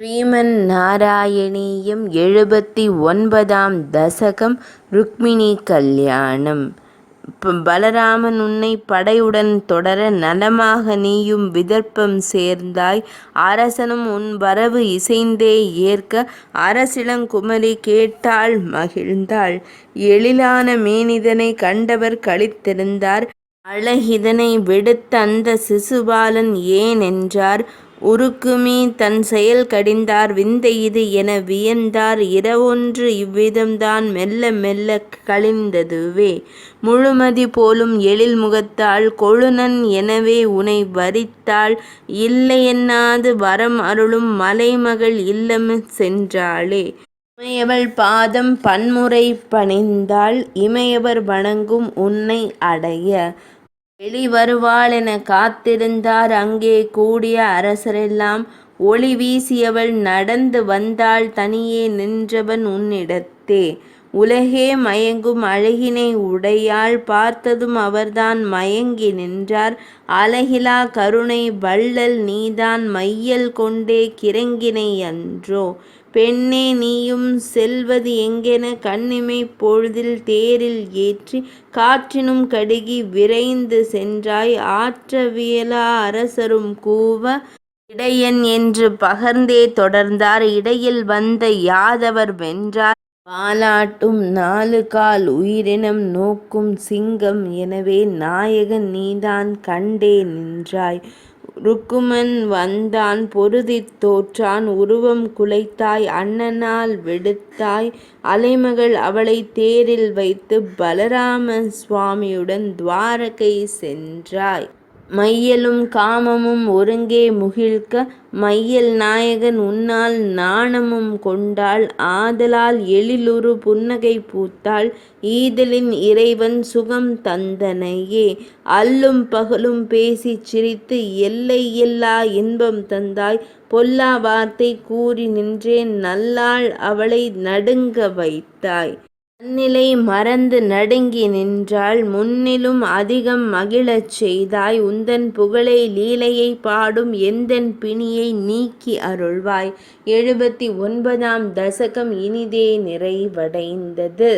ஸ்ரீமன் நாராயணீயம் 79ஆம் தசகம் ருக்மிணி கல்யாணம். பலராமன் உன்னை படையுடன் தொடர நலமாக நீயும் விதர்ப்பம் சேர்ந்தாய். அரசனும் உன் வரவு இசைந்தே ஏற்க அரசிளங்குமரி கேட்டாள் மகிழ்ந்தாள். எழிலான மேனிதனை கண்டவர் களித்திருந்தார். அழகிதனை விடுத்த அந்த சிசுபாலன் ஏனென்றார். உருக்குமீ தன் செயல் கடிந்தார் விந்தை இது என வியந்தார். இரவொன்று இவ்விதம்தான் மெல்ல மெல்ல கழிந்ததுவே. முழுமதி போலும் எழில் முகத்தாள் கொழுநன் எனவே உனை வரித்தாள். இல்லையென்னாது வரம் அருளும் மலைமகள் இல்லம் சென்றாளே. இமையவள் பாதம் பன்முறை பணிந்தாள். இமையவர் வணங்கும் உன்னை அடைய வெளிவருவாளென காத்திருந்தார். அங்கே கூடிய அரசரெல்லாம் ஒளி வீசியவள் நடந்து வந்தாள். தனியே நின்றவன் உன்னிடத்தே. உலகே மயங்கும் அழகினை உடையாள். பார்த்ததும் அவர்தான் மயங்கி நின்றார். அழகிலா கருணை வள்ளல் நீதான் மையல் கொண்டே கிறங்கினை அன்றோ. பெண்ணே நீயும் செல்வது எங்கென கண்ணிமை பொழுதில் தேரில் ஏற்றி காற்றினும் கடுகி விரைந்து சென்றாய். ஆற்றவியலா அரசரும் கூவ இடையன் என்று பகர்ந்தே தொடர்ந்தார். இடையில் வந்த யாதவர் வென்றார். வாலாட்டும் 4 கால் உயிரினம் நோக்கும் சிங்கம் எனவே நாயகன் நீதான் கண்டே நின்றாய். ருக்குமன் வந்தான் பொருதித் தோற்றான். உருவம் குலைத்தாய் அண்ணனால் விடுத்தாய். அலைமகள் அவளை தேரில் வைத்து பலராம சுவாமியுடன் துவாரகை சென்றாய். மையலும் காமமும் ஒருங்கே முகிழ்க்க மையல் நாயகன் உன்னால் நாணமும் கொண்டாள். ஆதலால் எழிலுறு புன்னகை பூத்தாள். ஈதலின் இறைவன் சுகம் தந்தனையே. அல்லும் பகலும் பேசிச் சிரித்து எல்லை எல்லா இன்பம் தந்தாய். பொல்லா வார்த்தை கூறி நின்றேன் நல்லாள் அவளை நடுங்க வைத்தாய். தன்னிலை மறந்து நடுங்கி நின்றாள். முன்னிலும் அதிகம் மகிழச் செய்தாய். உந்தன் புகழை லீலையை பாடும் எந்தன் பிணியை நீக்கி அருள்வாய். 79ஆம் தசகம் இனிதே நிறைவடைந்தது.